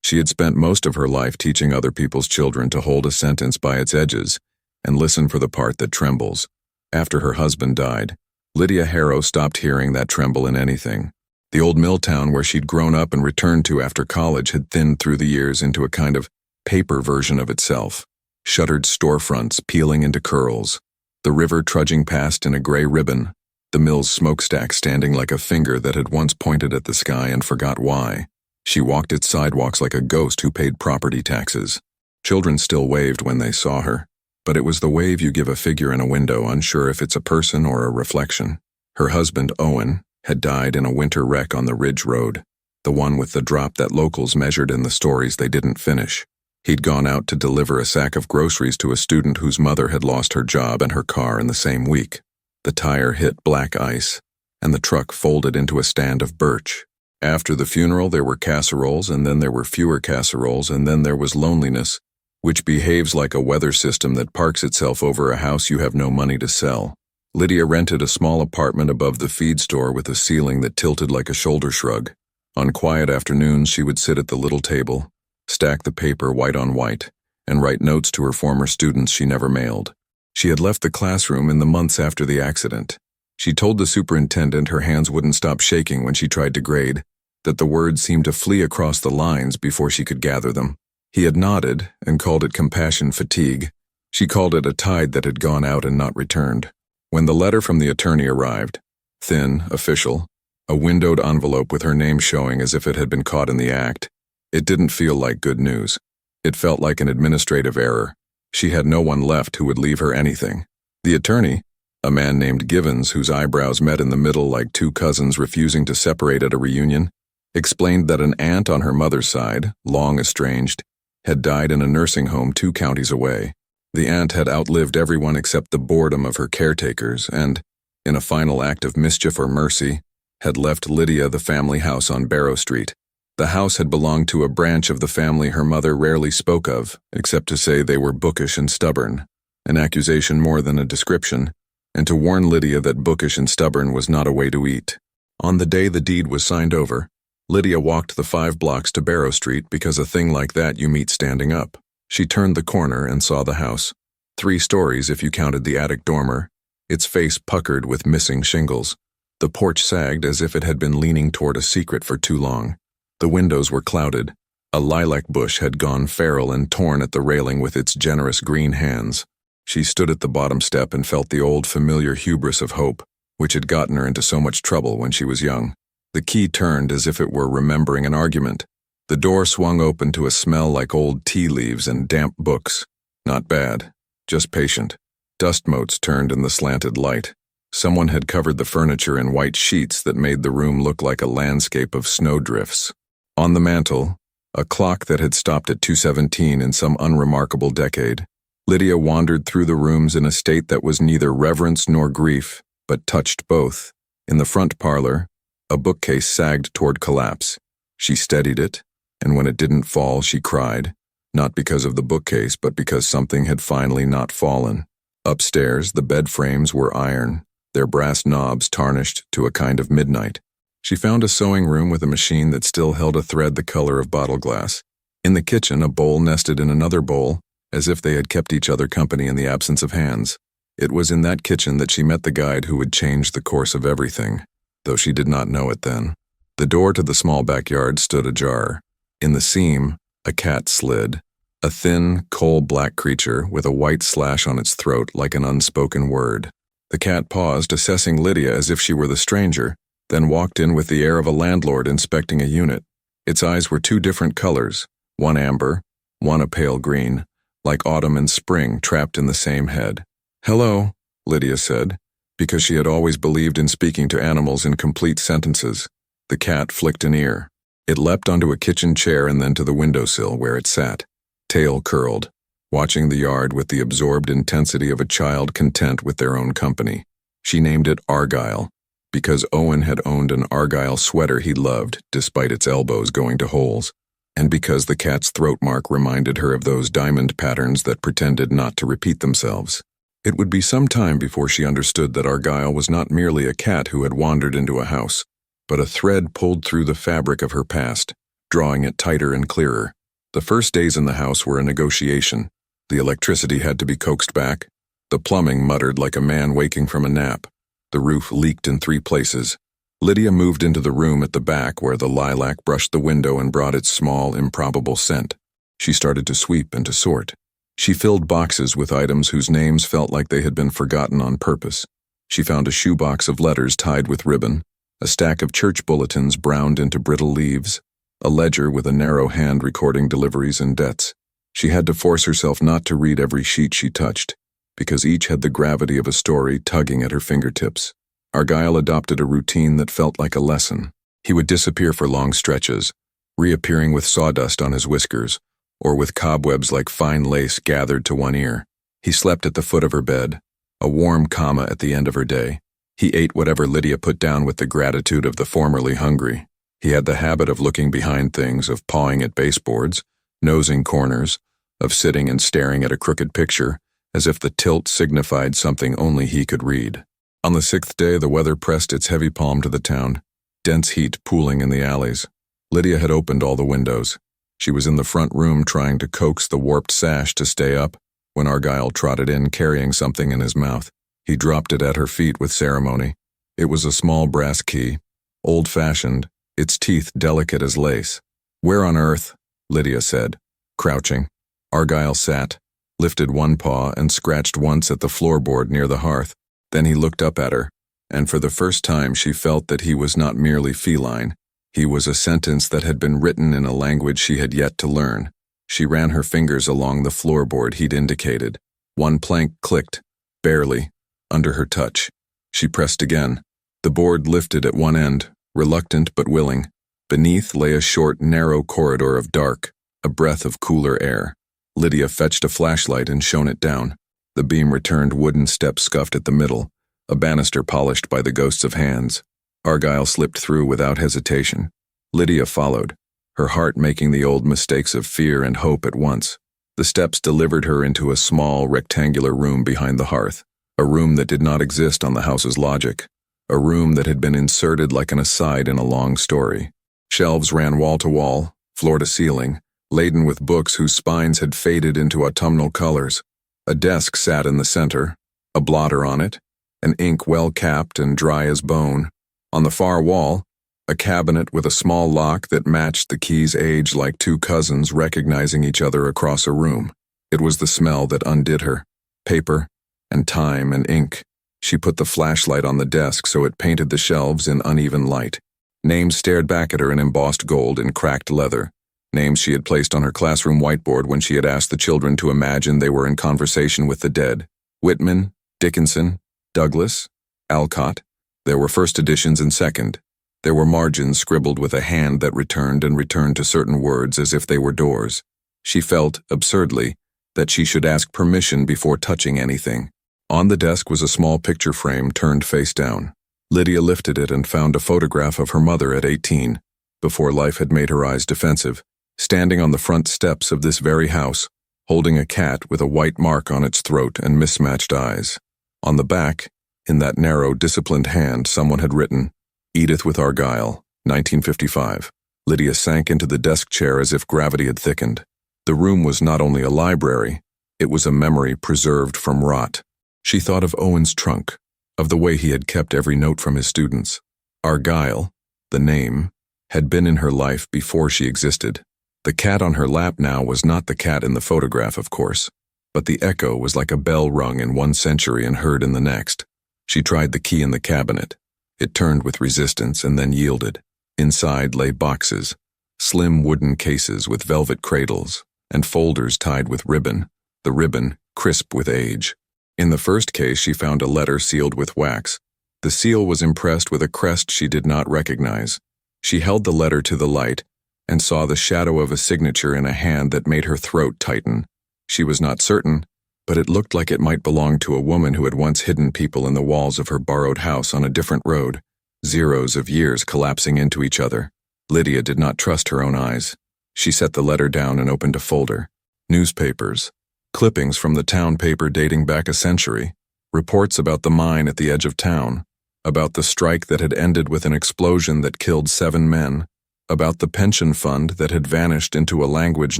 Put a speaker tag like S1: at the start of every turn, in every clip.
S1: She had spent most of her life teaching other people's children to hold a sentence by its edges and listen for the part that trembles. After her husband died, Lydia Harrow stopped hearing that tremble in anything. The old mill town where she'd grown up and returned to after college had thinned through the years into a kind of paper version of itself. Shuttered storefronts peeling into curls, the river trudging past in a gray ribbon, the mill's smokestack standing like a finger that had once pointed at the sky and forgot why. She walked its sidewalks like a ghost who paid property taxes. Children still waved when they saw her, but it was the wave you give a figure in a window, unsure if it's a person or a reflection. Her husband, Owen, had died in a winter wreck on the Ridge Road, the one with the drop that locals measured in the stories they didn't finish. He'd gone out to deliver a sack of groceries to a student whose mother had lost her job and her car in the same week. The tire hit black ice, and the truck folded into a stand of birch. After the funeral, there were casseroles, and then there were fewer casseroles, and then there was loneliness, which behaves like a weather system that parks itself over a house you have no money to sell. Lydia rented a small apartment above the feed store with a ceiling that tilted like a shoulder shrug. On quiet afternoons, she would sit at the little table, stack the paper white on white, and write notes to her former students she never mailed. She had left the classroom in the months after the accident. She told the superintendent her hands wouldn't stop shaking when she tried to grade, that the words seemed to flee across the lines before she could gather them. He had nodded and called it compassion fatigue. She called it a tide that had gone out and not returned. When the letter from the attorney arrived, thin, official, a windowed envelope with her name showing as if it had been caught in the act, it didn't feel like good news. It felt like an administrative error. She had no one left who would leave her anything. The attorney, a man named Givens whose eyebrows met in the middle like two cousins refusing to separate at a reunion, explained that an aunt on her mother's side, long estranged, had died in a nursing home 2 counties away. The aunt had outlived everyone except the boredom of her caretakers and, in a final act of mischief or mercy, had left Lydia the family house on Barrow Street. The house had belonged to a branch of the family her mother rarely spoke of, except to say they were bookish and stubborn, an accusation more than a description, and to warn Lydia that bookish and stubborn was not a way to eat. On the day the deed was signed over, Lydia walked the 5 blocks to Barrow Street because a thing like that you meet standing up. She turned the corner and saw the house. 3 stories if you counted the attic dormer, its face puckered with missing shingles. The porch sagged as if it had been leaning toward a secret for too long. The windows were clouded. A lilac bush had gone feral and torn at the railing with its generous green hands. She stood at the bottom step and felt the old familiar hubris of hope, which had gotten her into so much trouble when she was young. The key turned as if it were remembering an argument. The door swung open to a smell like old tea leaves and damp books. Not bad, just patient. Dust motes turned in the slanted light. Someone had covered the furniture in white sheets that made the room look like a landscape of snowdrifts. On the mantel, a clock that had stopped at 2:17 in some unremarkable decade. Lydia wandered through the rooms in a state that was neither reverence nor grief, but touched both. In the front parlor, a bookcase sagged toward collapse. She steadied it, and when it didn't fall, she cried, not because of the bookcase, but because something had finally not fallen. Upstairs, the bed frames were iron, their brass knobs tarnished to a kind of midnight. She found a sewing room with a machine that still held a thread the color of bottle glass. In the kitchen, a bowl nested in another bowl, as if they had kept each other company in the absence of hands. It was in that kitchen that she met the guide who would change the course of everything, though she did not know it then. The door to the small backyard stood ajar. In the seam, a cat slid, a thin, coal-black creature with a white slash on its throat like an unspoken word. The cat paused, assessing Lydia as if she were the stranger, then walked in with the air of a landlord inspecting a unit. Its eyes were 2 different colors, one amber, one a pale green, like autumn and spring trapped in the same head. "Hello," Lydia said, because she had always believed in speaking to animals in complete sentences. The cat flicked an ear. It leapt onto a kitchen chair and then to the windowsill where it sat, tail curled, watching the yard with the absorbed intensity of a child content with their own company. She named it Argyle, because Owen had owned an Argyle sweater he loved, despite its elbows going to holes, and because the cat's throat mark reminded her of those diamond patterns that pretended not to repeat themselves. It would be some time before she understood that Argyle was not merely a cat who had wandered into a house, but a thread pulled through the fabric of her past, drawing it tighter and clearer. The first days in the house were a negotiation. The electricity had to be coaxed back. The plumbing muttered like a man waking from a nap. The roof leaked in 3 places. Lydia moved into the room at the back where the lilac brushed the window and brought its small, improbable scent. She started to sweep and to sort. She filled boxes with items whose names felt like they had been forgotten on purpose. She found a shoebox of letters tied with ribbon, a stack of church bulletins browned into brittle leaves, a ledger with a narrow hand recording deliveries and debts. She had to force herself not to read every sheet she touched, because each had the gravity of a story tugging at her fingertips. Argyle adopted a routine that felt like a lesson. He would disappear for long stretches, reappearing with sawdust on his whiskers, or with cobwebs like fine lace gathered to one ear. He slept at the foot of her bed, a warm comma at the end of her day. He ate whatever Lydia put down with the gratitude of the formerly hungry. He had the habit of looking behind things, of pawing at baseboards, nosing corners, of sitting and staring at a crooked picture, as if the tilt signified something only he could read. On the 6th day, the weather pressed its heavy palm to the town, dense heat pooling in the alleys. Lydia had opened all the windows. She was in the front room trying to coax the warped sash to stay up, when Argyle trotted in carrying something in his mouth. He dropped it at her feet with ceremony. It was a small brass key, old-fashioned, its teeth delicate as lace. "Where on earth?" Lydia said, crouching. Argyle sat, lifted one paw and scratched once at the floorboard near the hearth. Then he looked up at her, and for the first time she felt that he was not merely feline. He was a sentence that had been written in a language she had yet to learn. She ran her fingers along the floorboard he'd indicated. One plank clicked, barely, under her touch. She pressed again. The board lifted at one end, reluctant but willing. Beneath lay a short, narrow corridor of dark, a breath of cooler air. Lydia fetched a flashlight and shone it down. The beam returned wooden steps scuffed at the middle, a banister polished by the ghosts of hands. Argyle slipped through without hesitation. Lydia followed, her heart making the old mistakes of fear and hope at once. The steps delivered her into a small, rectangular room behind the hearth, a room that did not exist on the house's logic, a room that had been inserted like an aside in a long story. Shelves ran wall to wall, floor to ceiling, laden with books whose spines had faded into autumnal colors. A desk sat in the center, a blotter on it, an ink well capped and dry as bone. On the far wall, a cabinet with a small lock that matched the key's age like 2 cousins recognizing each other across a room. It was the smell that undid her. Paper, and time, and ink. She put the flashlight on the desk so it painted the shelves in uneven light. Names stared back at her in embossed gold and cracked leather. Names she had placed on her classroom whiteboard when she had asked the children to imagine they were in conversation with the dead. Whitman, Dickinson, Douglas, Alcott. There were first editions and second. There were margins scribbled with a hand that returned and returned to certain words as if they were doors. She felt, absurdly, that she should ask permission before touching anything. On the desk was a small picture frame turned face down. Lydia lifted it and found a photograph of her mother at 18, before life had made her eyes defensive, standing on the front steps of this very house, holding a cat with a white mark on its throat and mismatched eyes. On the back, in that narrow, disciplined hand, someone had written, "Edith with Argyle, 1955. Lydia sank into the desk chair as if gravity had thickened. The room was not only a library, it was a memory preserved from rot. She thought of Owen's trunk, of the way he had kept every note from his students. Argyle, the name, had been in her life before she existed. The cat on her lap now was not the cat in the photograph, of course, but the echo was like a bell rung in one century and heard in the next. She tried the key in the cabinet. It turned with resistance and then yielded. Inside lay boxes, slim wooden cases with velvet cradles, and folders tied with ribbon, the ribbon crisp with age. In the first case she found a letter sealed with wax. The seal was impressed with a crest she did not recognize. She held the letter to the light and saw the shadow of a signature in a hand that made her throat tighten. She was not certain, but it looked like it might belong to a woman who had once hidden people in the walls of her borrowed house on a different road, zeros of years collapsing into each other. Lydia did not trust her own eyes. She set the letter down and opened a folder. Newspapers, clippings from the town paper dating back a century, reports about the mine at the edge of town, about the strike that had ended with an explosion that killed 7 men, About the pension fund that had vanished into a language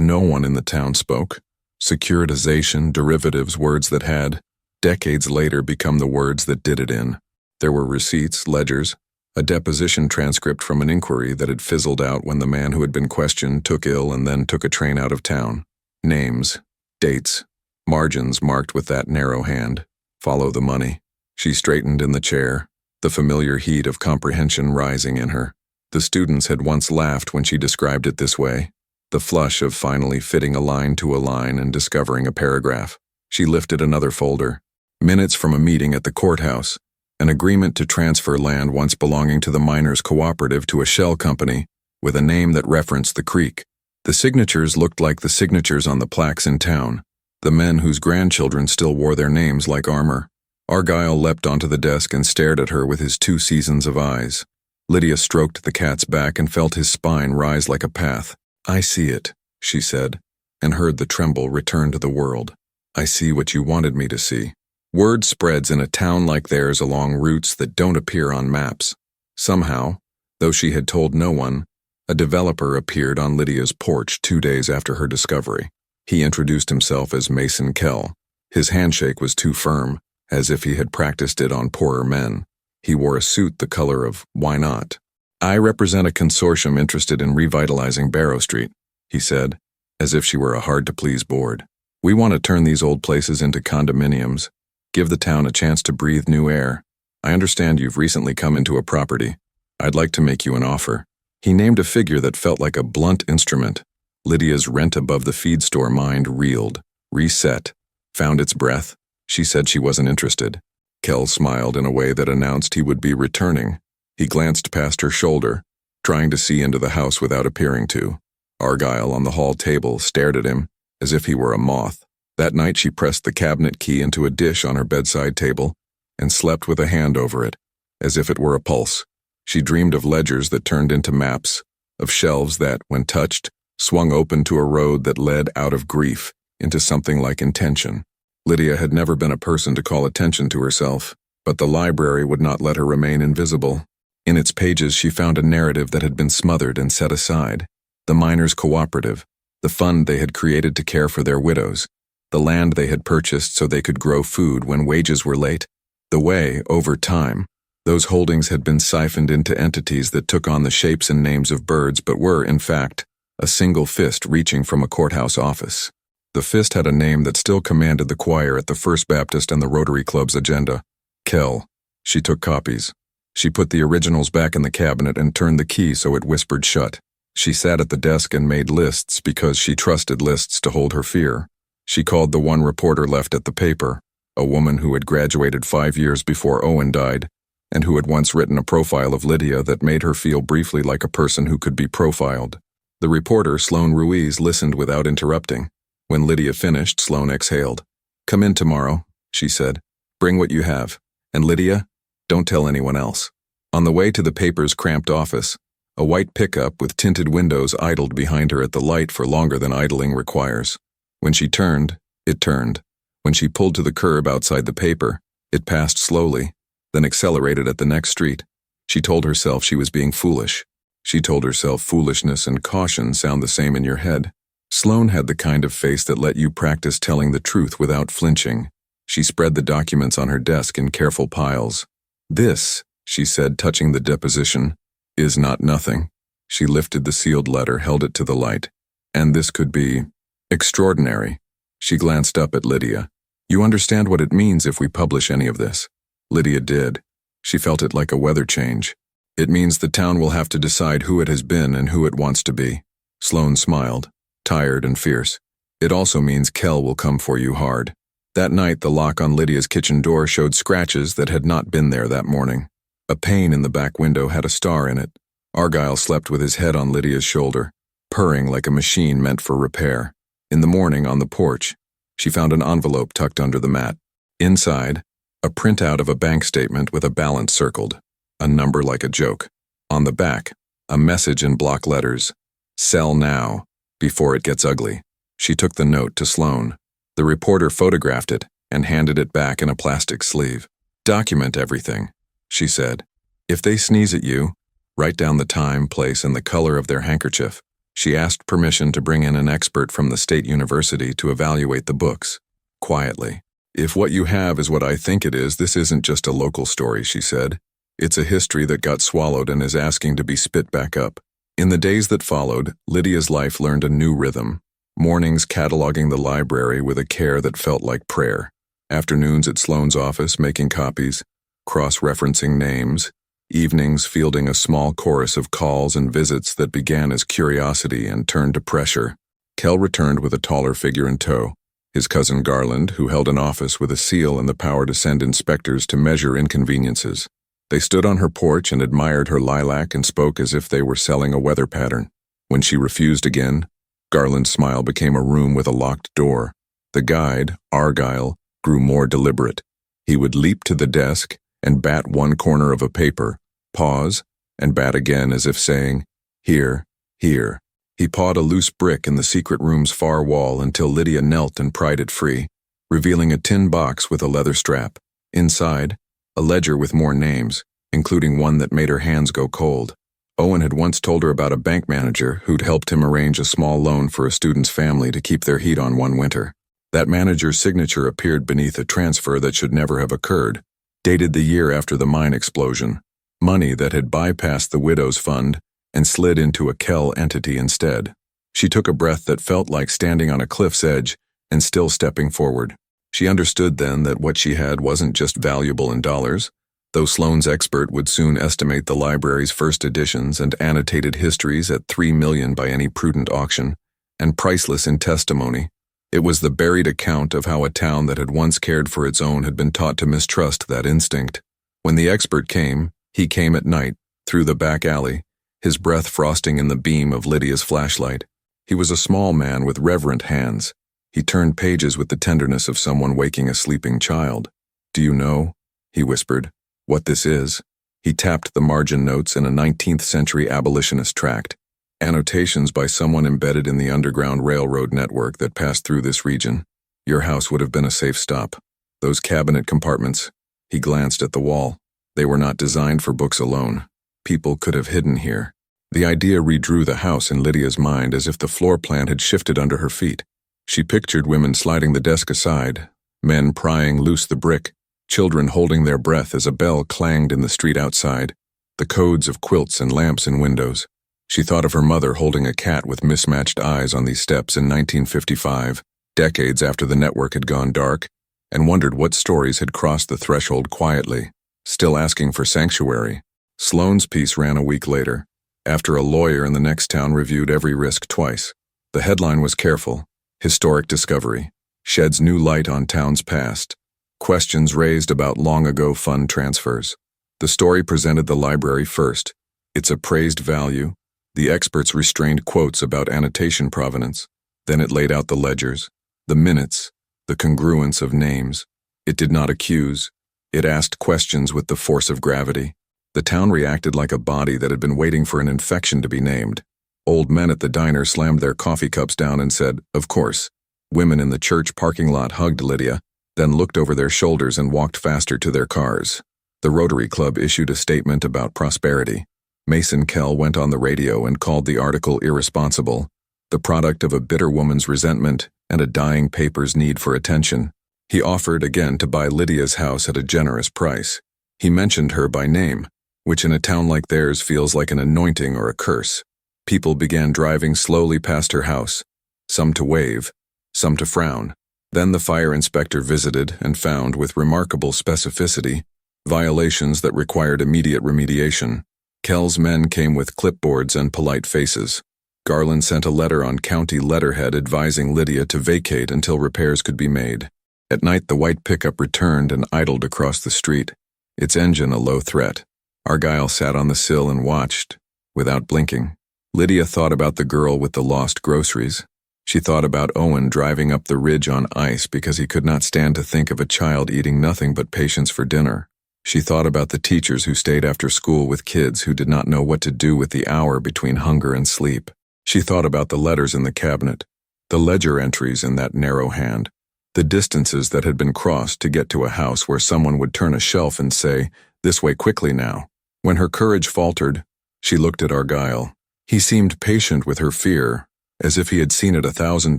S1: no one in the town spoke. Securitization, derivatives, words that had, decades later, become the words that did it in. There were receipts, ledgers, a deposition transcript from an inquiry that had fizzled out when the man who had been questioned took ill and then took a train out of town. Names, dates, margins marked with that narrow hand. Follow the money. She straightened in the chair, the familiar heat of comprehension rising in her. The students had once laughed when she described it this way, the flush of finally fitting a line to a line and discovering a paragraph. She lifted another folder. Minutes from a meeting at the courthouse, an agreement to transfer land once belonging to the miners' cooperative to a shell company with a name that referenced the creek. The signatures looked like the signatures on the plaques in town, the men whose grandchildren still wore their names like armor. Argyle leapt onto the desk and stared at her with his 2 seasons of eyes. Lydia stroked the cat's back and felt his spine rise like a path. "I see it," she said, and heard the tremble return to the world. "I see what you wanted me to see." Word spreads in a town like theirs along routes that don't appear on maps. Somehow, though she had told no one, a developer appeared on Lydia's porch 2 days after her discovery. He introduced himself as Mason Kell. His handshake was too firm, as if he had practiced it on poorer men. He wore a suit the color of why not. "I represent a consortium interested in revitalizing Barrow Street," he said, as if she were a hard-to-please board. "We want to turn these old places into condominiums, give the town a chance to breathe new air. I understand you've recently come into a property. I'd like to make you an offer." He named a figure that felt like a blunt instrument. Lydia's rent above the feed store mind reeled, reset, found its breath. She said she wasn't interested. Kell smiled in a way that announced he would be returning. He glanced past her shoulder, trying to see into the house without appearing to. Argyle on the hall table stared at him as if he were a moth. That night she pressed the cabinet key into a dish on her bedside table and slept with a hand over it, as if it were a pulse. She dreamed of ledgers that turned into maps, of shelves that, when touched, swung open to a road that led out of grief into something like intention. Lydia had never been a person to call attention to herself, but the library would not let her remain invisible. In its pages she found a narrative that had been smothered and set aside. The miners' cooperative, the fund they had created to care for their widows, the land they had purchased so they could grow food when wages were late. The way, over time, those holdings had been siphoned into entities that took on the shapes and names of birds but were, in fact, a single fist reaching from a courthouse office. The fist had a name that still commanded the choir at the First Baptist and the Rotary Club's agenda. Kell. She took copies. She put the originals back in the cabinet and turned the key so it whispered shut. She sat at the desk and made lists because she trusted lists to hold her fear. She called the one reporter left at the paper, a woman who had graduated 5 years before Owen died, and who had once written a profile of Lydia that made her feel briefly like a person who could be profiled. The reporter, Sloane Ruiz, listened without interrupting. When Lydia finished, Sloane exhaled. "Come in tomorrow," she said. "Bring what you have. And Lydia, don't tell anyone else." On the way to the paper's cramped office, a white pickup with tinted windows idled behind her at the light for longer than idling requires. When she turned, it turned. When she pulled to the curb outside the paper, it passed slowly, then accelerated at the next street. She told herself she was being foolish. She told herself foolishness and caution sound the same in your head. Sloane had the kind of face that let you practice telling the truth without flinching. She spread the documents on her desk in careful piles. "This," she said, touching the deposition, "is not nothing." She lifted the sealed letter, held it to the light. "And this could be extraordinary." She glanced up at Lydia. "You understand what it means if we publish any of this?" Lydia did. She felt it like a weather change. "It means the town will have to decide who it has been and who it wants to be." Sloane smiled, tired and fierce. "It also means Kell will come for you hard." That night, the lock on Lydia's kitchen door showed scratches that had not been there that morning. A pane in the back window had a star in it. Argyle slept with his head on Lydia's shoulder, purring like a machine meant for repair. In the morning, on the porch, she found an envelope tucked under the mat. Inside, a printout of a bank statement with a balance circled, a number like a joke. On the back, a message in block letters: "Sell now, before it gets ugly." She took the note to Sloane. The reporter photographed it and handed it back in a plastic sleeve. "Document everything," she said. "If they sneeze at you, Write down the time, place, and the color of their handkerchief. She asked permission to bring in an expert from the state university to evaluate the books. Quietly. If what you have is what I think it is, this isn't just a local story, she said. It's a history that got swallowed and is asking to be spit back up. In the days that followed, Lydia's life learned a new rhythm. Mornings cataloging the library with a care that felt like prayer. Afternoons at Sloane's office making copies, cross-referencing names. Evenings fielding a small chorus of calls and visits that began as curiosity and turned to pressure. Kel returned with a taller figure in tow. His cousin Garland, who held an office with a seal and the power to send inspectors to measure inconveniences. They stood on her porch and admired her lilac and spoke as if they were selling a weather pattern. When she refused again, Garland's smile became a room with a locked door. The guide, Argyle, grew more deliberate. He would leap to the desk and bat one corner of a paper, pause, and bat again as if saying, "Here, here." He pawed a loose brick in the secret room's far wall until Lydia knelt and pried it free, revealing a tin box with a leather strap. Inside, a ledger with more names, including one that made her hands go cold. Owen had once told her about a bank manager who'd helped him arrange a small loan for a student's family to keep their heat on one winter. That manager's signature appeared beneath a transfer that should never have occurred, dated the year after the mine explosion, money that had bypassed the widow's fund and slid into a Kel entity instead. She took a breath that felt like standing on a cliff's edge and still stepping forward. She understood then that what she had wasn't just valuable in dollars, though Sloane's expert would soon estimate the library's first editions and annotated histories at $3 million by any prudent auction, and priceless in testimony. It was the buried account of how a town that had once cared for its own had been taught to mistrust that instinct. When the expert came, he came at night, through the back alley, his breath frosting in the beam of Lydia's flashlight. He was a small man with reverent hands. He turned pages with the tenderness of someone waking a sleeping child. "Do you know," he whispered, "what this is?" He tapped the margin notes in a 19th century abolitionist tract, annotations by someone embedded in the underground railroad network that passed through this region. "Your house would have been a safe stop. Those cabinet compartments," he glanced at the wall, "they were not designed for books alone. People could have hidden here." The idea redrew the house in Lydia's mind as if the floor plan had shifted under her feet. She pictured women sliding the desk aside, men prying loose the brick, children holding their breath as a bell clanged in the street outside, the codes of quilts and lamps in windows. She thought of her mother holding a cat with mismatched eyes on these steps in 1955, decades after the network had gone dark, and wondered what stories had crossed the threshold quietly, still asking for sanctuary. Sloane's piece ran a week later, after a lawyer in the next town reviewed every risk twice. The headline was careful: "Historic Discovery. Sheds new light on town's past. Questions raised about long-ago fund transfers." The story presented the library first, its appraised value, the experts' restrained quotes about annotation provenance. Then it laid out the ledgers, the minutes, the congruence of names. It did not accuse. It asked questions with the force of gravity. The town reacted like a body that had been waiting for an infection to be named. Old men at the diner slammed their coffee cups down and said, "Of course." Women in the church parking lot hugged Lydia, then looked over their shoulders and walked faster to their cars. The Rotary Club issued a statement about prosperity. Mason Kel went on the radio and called the article irresponsible, the product of a bitter woman's resentment and a dying paper's need for attention. He offered again to buy Lydia's house at a generous price. He mentioned her by name, which in a town like theirs feels like an anointing or a curse. People began driving slowly past her house, some to wave, some to frown. Then the fire inspector visited and found, with remarkable specificity, violations that required immediate remediation. Kel's men came with clipboards and polite faces. Garland sent a letter on county letterhead advising Lydia to vacate until repairs could be made. At night, the white pickup returned and idled across the street, its engine a low threat. Argyle sat on the sill and watched, without blinking. Lydia thought about the girl with the lost groceries. She thought about Owen driving up the ridge on ice because he could not stand to think of a child eating nothing but patience for dinner. She thought about the teachers who stayed after school with kids who did not know what to do with the hour between hunger and sleep. She thought about the letters in the cabinet, the ledger entries in that narrow hand, the distances that had been crossed to get to a house where someone would turn a shelf and say, "This way quickly now." When her courage faltered, She looked at Argyle. He seemed patient with her fear, as if he had seen it 1,000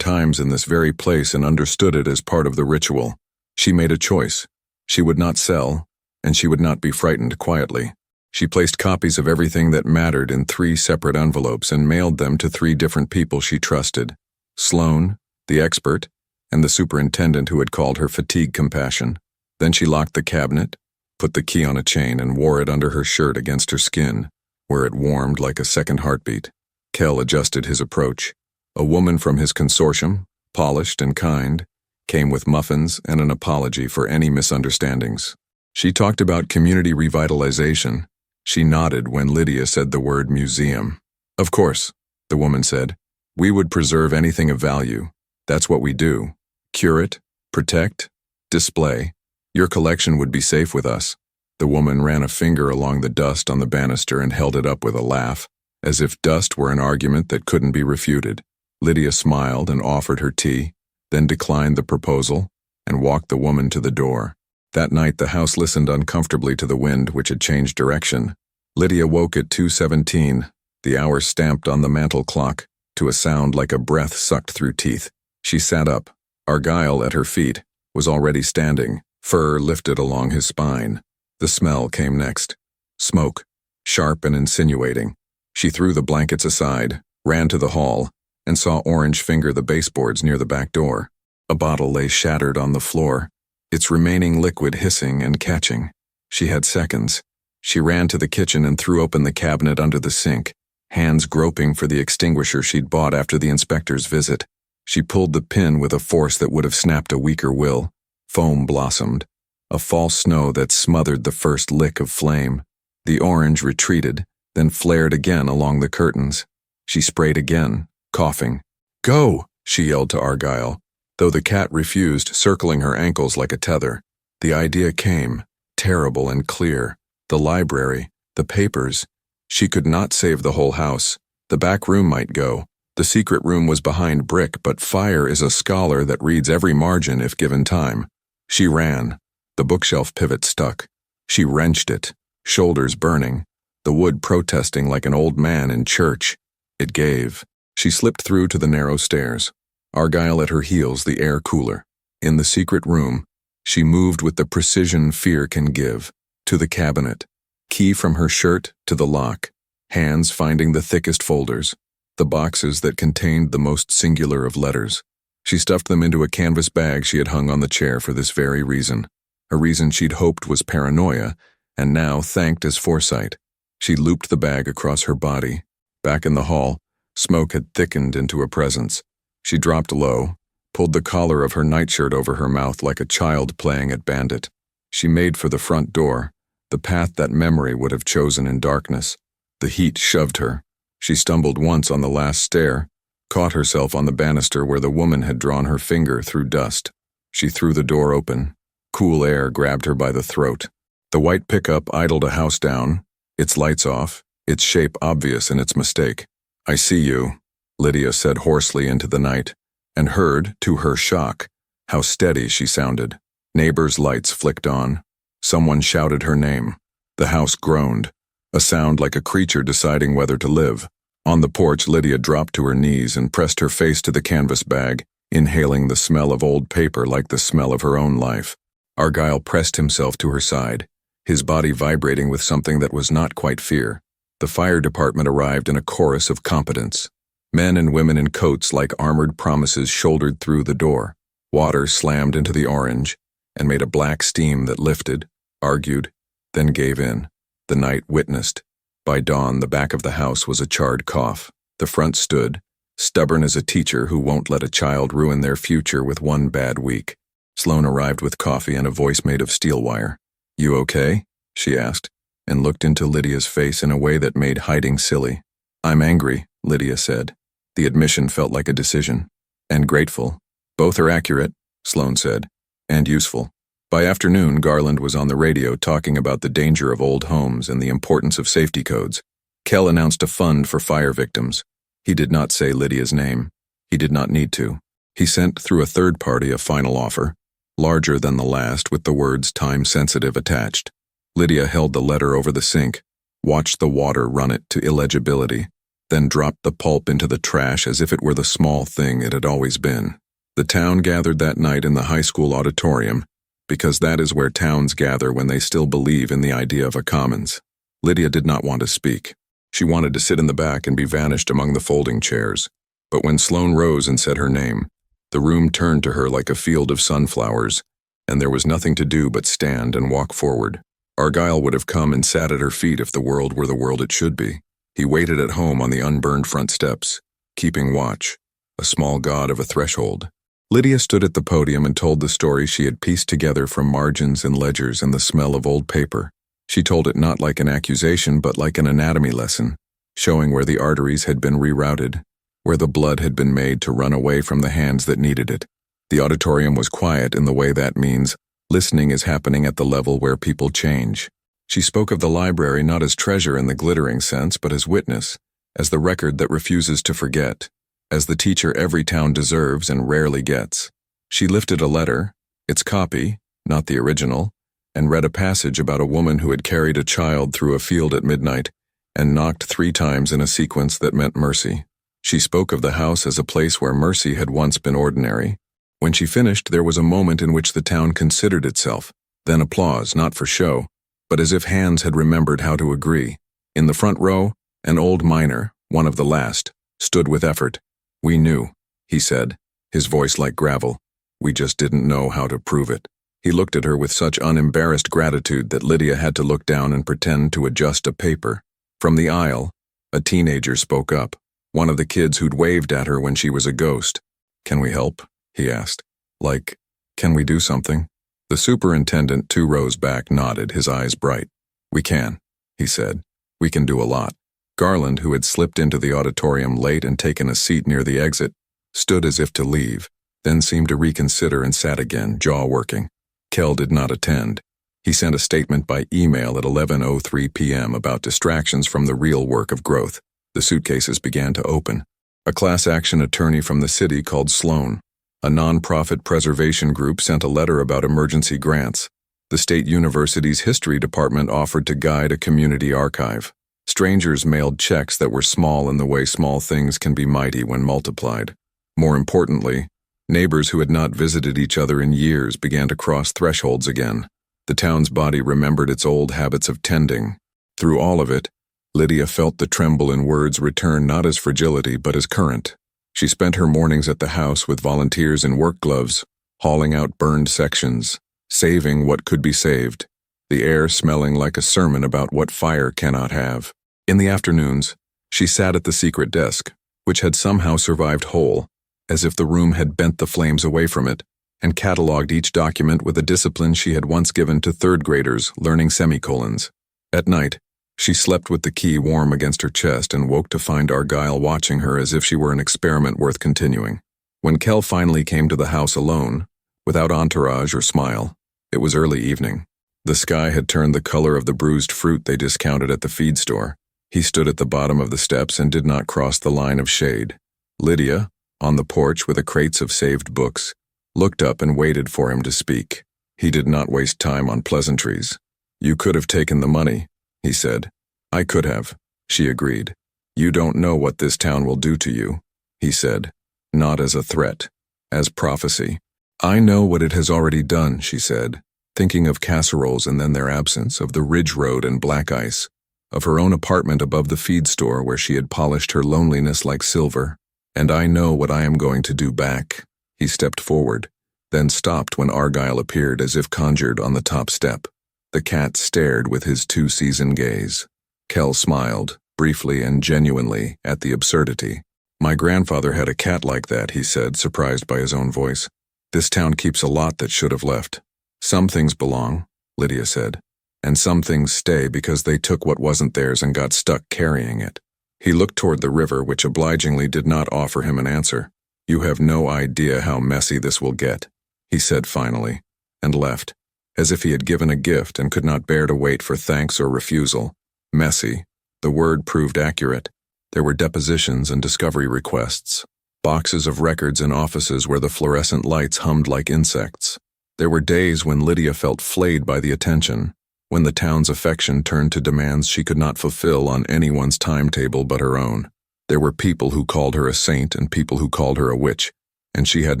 S1: times in this very place and understood it as part of the ritual. She made a choice. She would not sell, and she would not be frightened quietly. She placed copies of everything that mattered in 3 separate envelopes and mailed them to 3 different people she trusted: Sloane, the expert, and the superintendent who had called her fatigue compassion. Then she locked the cabinet, put the key on a chain, and wore it under her shirt against her skin, where it warmed like a second heartbeat. Kell adjusted his approach. A woman from his consortium, polished and kind, came with muffins and an apology for any misunderstandings. She talked about community revitalization. She nodded when Lydia said the word museum. Of course, the woman said. We would preserve anything of value. That's what we do. Curate, protect, display. Your collection would be safe with us. The woman ran a finger along the dust on the banister and held it up with a laugh, as if dust were an argument that couldn't be refuted. Lydia smiled and offered her tea, then declined the proposal and walked the woman to the door. That night the house listened uncomfortably to the wind, which had changed direction. Lydia woke at 2:17, the hour stamped on the mantel clock, to a sound like a breath sucked through teeth. She sat up. Argyle, at her feet, was already standing, fur lifted along his spine. The smell came next. Smoke, sharp and insinuating. She threw the blankets aside, ran to the hall, and saw Orange finger the baseboards near the back door. A bottle lay shattered on the floor, its remaining liquid hissing and catching. She had seconds. She ran to the kitchen and threw open the cabinet under the sink, hands groping for the extinguisher she'd bought after the inspector's visit. She pulled the pin with a force that would have snapped a weaker will. Foam blossomed, a false snow that smothered the first lick of flame. The orange retreated, then flared again along the curtains. She sprayed again, coughing. Go, she yelled to Argyle, though the cat refused, circling her ankles like a tether. The idea came, terrible and clear. The library, the papers. She could not save the whole house. The back room might go. The secret room was behind brick, but fire is a scholar that reads every margin if given time. She ran. The bookshelf pivot stuck. She wrenched it, shoulders burning, the wood protesting like an old man in church. It gave. She slipped through to the narrow stairs. Argyle at her heels, the air cooler. In the secret room, she moved with the precision fear can give. To the cabinet. Key from her shirt to the lock. Hands finding the thickest folders. The boxes that contained the most singular of letters. She stuffed them into a canvas bag she had hung on the chair for this very reason. A reason she'd hoped was paranoia, and now thanked as foresight. She looped the bag across her body. Back in the hall, smoke had thickened into a presence. She dropped low, pulled the collar of her nightshirt over her mouth like a child playing at bandit. She made for the front door, the path that memory would have chosen in darkness. The heat shoved her. She stumbled once on the last stair, caught herself on the banister where the woman had drawn her finger through dust. She threw the door open. Cool air grabbed her by the throat. The white pickup idled a house down, its lights off, its shape obvious in its mistake. I see you, Lydia said hoarsely into the night, and heard, to her shock, how steady she sounded. Neighbors' lights flicked on. Someone shouted her name. The house groaned, a sound like a creature deciding whether to live. On the porch, Lydia dropped to her knees and pressed her face to the canvas bag, inhaling the smell of old paper like the smell of her own life. Argyle pressed himself to her side, his body vibrating with something that was not quite fear. The fire department arrived in a chorus of competence. Men and women in coats like armored promises shouldered through the door. Water slammed into the orange and made a black steam that lifted, argued, then gave in. The night witnessed. By dawn, the back of the house was a charred cough. The front stood, stubborn as a teacher who won't let a child ruin their future with one bad week. Sloane arrived with coffee and a voice made of steel wire. You okay? She asked, and looked into Lydia's face in a way that made hiding silly. I'm angry, Lydia said. The admission felt like a decision. And grateful. Both are accurate, Sloane said, and useful. By afternoon, Garland was on the radio talking about the danger of old homes and the importance of safety codes. Kell announced a fund for fire victims. He did not say Lydia's name. He did not need to. He sent through a third party a final offer, larger than the last with the words time-sensitive attached. Lydia held the letter over the sink, watched the water run it to illegibility, then dropped the pulp into the trash as if it were the small thing it had always been. The town gathered that night in the high school auditorium, because that is where towns gather when they still believe in the idea of a commons. Lydia did not want to speak. She wanted to sit in the back and be vanished among the folding chairs. But when Sloane rose and said her name, the room turned to her like a field of sunflowers, and there was nothing to do but stand and walk forward. Argyle would have come and sat at her feet if the world were the world it should be. He waited at home on the unburned front steps, keeping watch, a small god of a threshold. Lydia stood at the podium and told the story she had pieced together from margins and ledgers and the smell of old paper. She told it not like an accusation but like an anatomy lesson, showing where the arteries had been rerouted, where the blood had been made to run away from the hands that needed it. The auditorium was quiet in the way that means listening is happening at the level where people change. She spoke of the library not as treasure in the glittering sense but as witness, as the record that refuses to forget, as the teacher every town deserves and rarely gets. She lifted a letter, its copy, not the original, and read a passage about a woman who had carried a child through a field at midnight and knocked 3 times in a sequence that meant mercy. She spoke of the house as a place where mercy had once been ordinary. When she finished, there was a moment in which the town considered itself, then applause, not for show, but as if hands had remembered how to agree. In the front row, an old miner, one of the last, stood with effort. "We knew," he said, his voice like gravel. "We just didn't know how to prove it." He looked at her with such unembarrassed gratitude that Lydia had to look down and pretend to adjust a paper. From the aisle, a teenager spoke up, one of the kids who'd waved at her when she was a ghost. "Can we help?" he asked. "Like, can we do something?" The superintendent 2 rows back nodded, his eyes bright. "We can," he said. "We can do a lot." Garland, who had slipped into the auditorium late and taken a seat near the exit, stood as if to leave, then seemed to reconsider and sat again, jaw working. Kell did not attend. He sent a statement by email at 11:03 p.m. about distractions from the real work of growth. The suitcases began to open. A class action attorney from the city called Sloane. A non-profit preservation group sent a letter about emergency grants. The state university's history department offered to guide a community archive. Strangers mailed checks that were small in the way small things can be mighty when multiplied. More importantly, neighbors who had not visited each other in years began to cross thresholds again. The town's body remembered its old habits of tending. Through all of it, Lydia felt the tremble in words return not as fragility but as current. She spent her mornings at the house with volunteers in work gloves, hauling out burned sections, saving what could be saved, the air smelling like a sermon about what fire cannot have. In the afternoons, she sat at the secret desk, which had somehow survived whole, as if the room had bent the flames away from it, and catalogued each document with a discipline she had once given to 3rd graders learning semicolons. At night, she slept with the key warm against her chest and woke to find Argyle watching her as if she were an experiment worth continuing. When Kell finally came to the house alone, without entourage or smile, it was early evening. The sky had turned the color of the bruised fruit they discounted at the feed store. He stood at the bottom of the steps and did not cross the line of shade. Lydia, on the porch with a crates of saved books, looked up and waited for him to speak. He did not waste time on pleasantries. "You could have taken the money," he said. "I could have," she agreed. "You don't know what this town will do to you," he said, not as a threat, as prophecy. "I know what it has already done," she said, thinking of casseroles and then their absence, of the ridge road and black ice, of her own apartment above the feed store where she had polished her loneliness like silver. "And I know what I am going to do back." He stepped forward, then stopped when Argyle appeared as if conjured on the top step. The cat stared with his 2-season gaze. Kell smiled, briefly and genuinely, at the absurdity. "My grandfather had a cat like that," he said, surprised by his own voice. "This town keeps a lot that should have left." "Some things belong," Lydia said, "and some things stay because they took what wasn't theirs and got stuck carrying it." He looked toward the river, which obligingly did not offer him an answer. "You have no idea how messy this will get," he said finally, and left, as if he had given a gift and could not bear to wait for thanks or refusal. Messy. The word proved accurate. There were depositions and discovery requests, boxes of records in offices where the fluorescent lights hummed like insects. There were days when Lydia felt flayed by the attention, when the town's affection turned to demands she could not fulfill on anyone's timetable but her own. There were people who called her a saint and people who called her a witch, and she had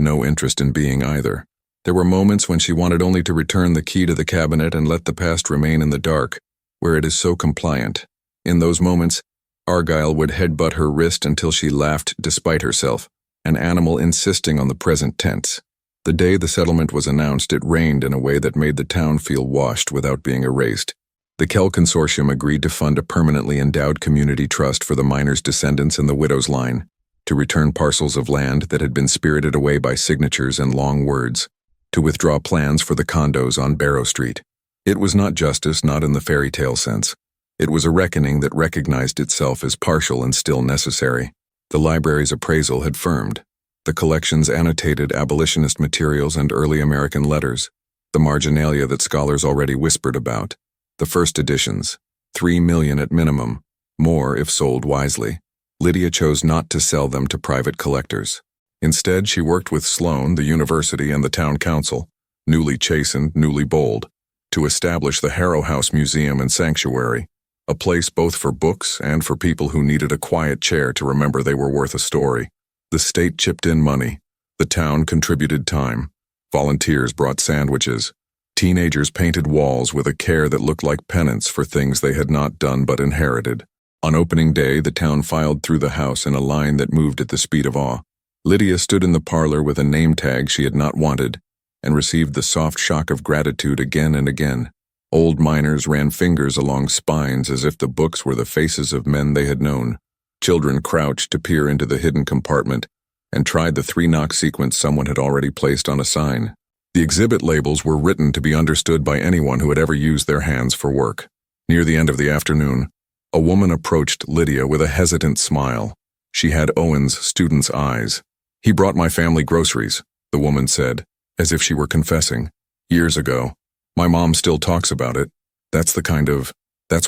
S1: no interest in being either. There were moments when she wanted only to return the key to the cabinet and let the past remain in the dark, where it is so compliant. In those moments, Argyle would headbutt her wrist until she laughed despite herself, an animal insisting on the present tense. The day the settlement was announced, it rained in a way that made the town feel washed without being erased. The Kell Consortium agreed to fund a permanently endowed community trust for the miners' descendants in the widow's line, to return parcels of land that had been spirited away by signatures and long words, to withdraw plans for the condos on Barrow Street. It was not justice, not in the fairy tale sense. It was a reckoning that recognized itself as partial and still necessary. The library's appraisal had firmed. The collections annotated abolitionist materials and early American letters, the marginalia that scholars already whispered about. The first editions, 3 million at minimum, more if sold wisely. Lydia chose not to sell them to private collectors. Instead, she worked with Sloan, the university, and the town council, newly chastened, newly bold, to establish the Harrow House Museum and Sanctuary, a place both for books and for people who needed a quiet chair to remember they were worth a story. The state chipped in money. The town contributed time. Volunteers brought sandwiches. Teenagers painted walls with a care that looked like penance for things they had not done but inherited. On opening day, the town filed through the house in a line that moved at the speed of awe. Lydia stood in the parlor with a name tag she had not wanted, and received the soft shock of gratitude again and again. Old miners ran fingers along spines as if the books were the faces of men they had known. Children crouched to peer into the hidden compartment and tried the 3-knock sequence someone had already placed on a sign. The exhibit labels were written to be understood by anyone who had ever used their hands for work. Near the end of the afternoon, a woman approached Lydia with a hesitant smile. She had Owen's student's eyes. "He brought my family groceries," the woman said, as if she were confessing. "Years ago. My mom still talks about it. That's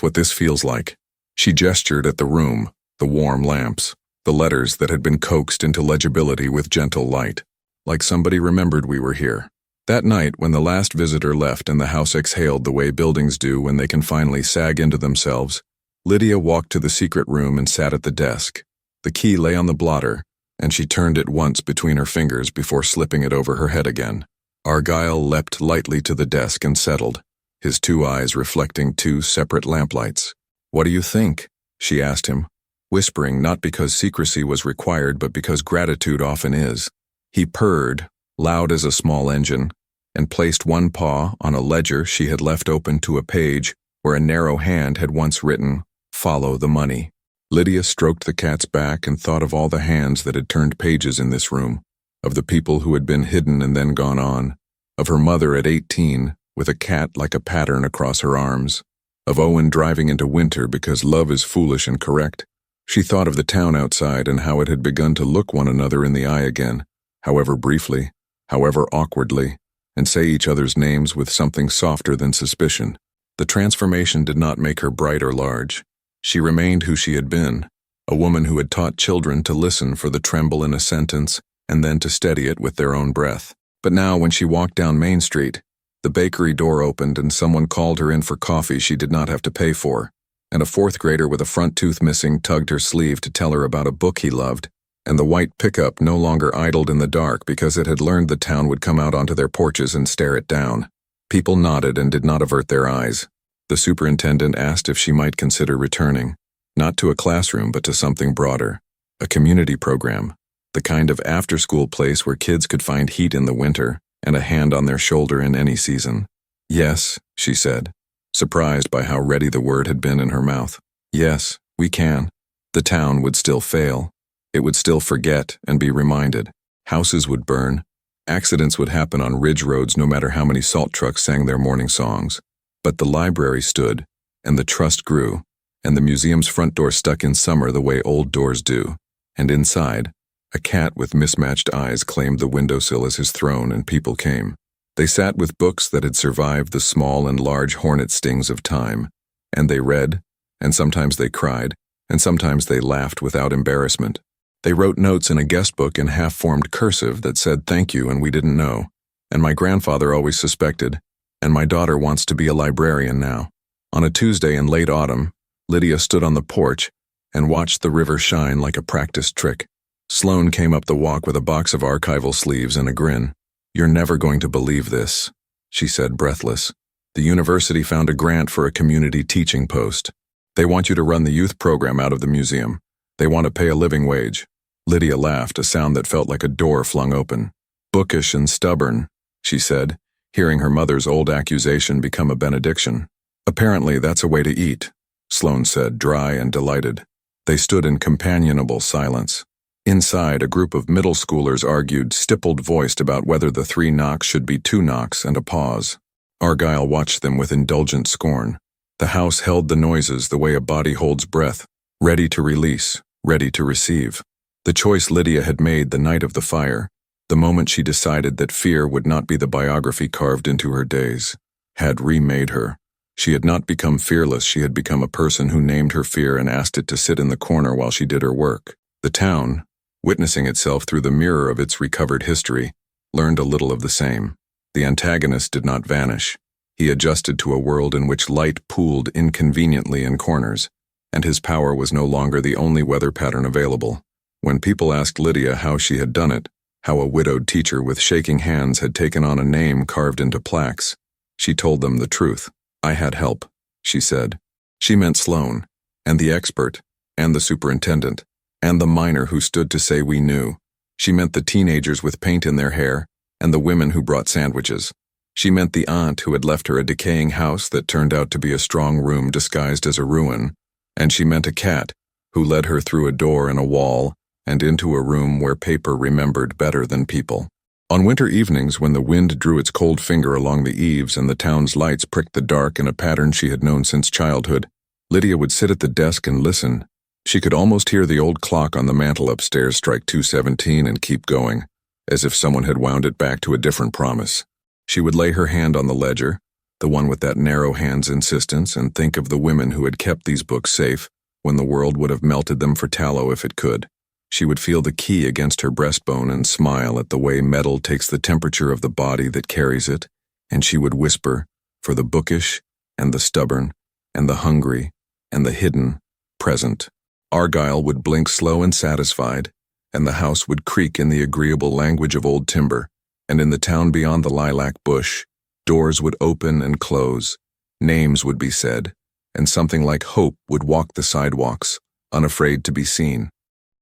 S1: what this feels like." She gestured at the room, the warm lamps, the letters that had been coaxed into legibility with gentle light. Like somebody remembered we were here. That night, when the last visitor left and the house exhaled the way buildings do when they can finally sag into themselves, Lydia walked to the secret room and sat at the desk. The key lay on the blotter, and she turned it once between her fingers before slipping it over her head again. Argyle leapt lightly to the desk and settled, his 2 eyes reflecting 2 separate lamplights. "What do you think?" she asked him, whispering not because secrecy was required but because gratitude often is. He purred, loud as a small engine, and placed one paw on a ledger she had left open to a page where a narrow hand had once written, "Follow the money." Lydia stroked the cat's back and thought of all the hands that had turned pages in this room, of the people who had been hidden and then gone on, of her mother at 18, with a cat like a pattern across her arms, of Owen driving into winter because love is foolish and correct. She thought of the town outside and how it had begun to look one another in the eye again, however briefly, however awkwardly, and say each other's names with something softer than suspicion. The transformation did not make her bright or large. She remained who she had been, a woman who had taught children to listen for the tremble in a sentence and then to steady it with their own breath. But now, when she walked down Main Street, the bakery door opened and someone called her in for coffee she did not have to pay for, and a 4th grader with a front tooth missing tugged her sleeve to tell her about a book he loved, and the white pickup no longer idled in the dark because it had learned the town would come out onto their porches and stare it down. People nodded and did not avert their eyes. The superintendent asked if she might consider returning, not to a classroom but to something broader, a community program, the kind of after-school place where kids could find heat in the winter and a hand on their shoulder in any season. "Yes," she said, surprised by how ready the word had been in her mouth. "Yes, we can." The town would still fail. It would still forget and be reminded. Houses would burn. Accidents would happen on ridge roads no matter how many salt trucks sang their morning songs. But the library stood, and the trust grew, and the museum's front door stuck in summer the way old doors do. And inside, a cat with mismatched eyes claimed the windowsill as his throne, and people came. They sat with books that had survived the small and large hornet stings of time, and they read, and sometimes they cried, and sometimes they laughed without embarrassment. They wrote notes in a guest book in half-formed cursive that said thank you and we didn't know, and my grandfather always suspected, And my daughter wants to be a librarian now. On a Tuesday in late autumn, Lydia stood on the porch and watched the river shine like a practiced trick. Sloane came up the walk with a box of archival sleeves and a grin. "You're never going to believe this," she said, breathless. "The university found a grant for a community teaching post. They want you to run the youth program out of the museum. They want to pay a living wage." Lydia laughed, a sound that felt like a door flung open. "Bookish and stubborn," she said, hearing her mother's old accusation become a benediction. "Apparently that's a way to eat," Sloane said, dry and delighted. They stood in companionable silence. Inside, a group of middle schoolers argued, stippled-voiced, about whether the 3 knocks should be 2 knocks, and a pause. Argyle watched them with indulgent scorn. The house held the noises the way a body holds breath, ready to release, ready to receive. The choice Lydia had made the night of the fire, the moment she decided that fear would not be the biography carved into her days, had remade her. She had not become fearless, she had become a person who named her fear and asked it to sit in the corner while she did her work. The town, witnessing itself through the mirror of its recovered history, learned a little of the same. The antagonist did not vanish. He adjusted to a world in which light pooled inconveniently in corners, and his power was no longer the only weather pattern available. When people asked Lydia how she had done it, how a widowed teacher with shaking hands had taken on a name carved into plaques, she told them the truth. "I had help," she said. She meant Sloane, and the expert, and the superintendent, and the miner who stood to say we knew. She meant the teenagers with paint in their hair, and the women who brought sandwiches. She meant the aunt who had left her a decaying house that turned out to be a strong room disguised as a ruin, and she meant a cat who led her through a door in a wall and into a room where paper remembered better than people. On winter evenings, when the wind drew its cold finger along the eaves and the town's lights pricked the dark in a pattern she had known since childhood, Lydia would sit at the desk and listen. She could almost hear the old clock on the mantel upstairs strike 2:17 and keep going, as if someone had wound it back to a different promise. She would lay her hand on the ledger, the one with that narrow hand's insistence, and think of the women who had kept these books safe when the world would have melted them for tallow if it could. She would feel the key against her breastbone and smile at the way metal takes the temperature of the body that carries it, and she would whisper, for the bookish, and the stubborn, and the hungry, and the hidden, present. Argyle would blink slow and satisfied, and the house would creak in the agreeable language of old timber, and in the town beyond the lilac bush, doors would open and close, names would be said, and something like hope would walk the sidewalks, unafraid to be seen.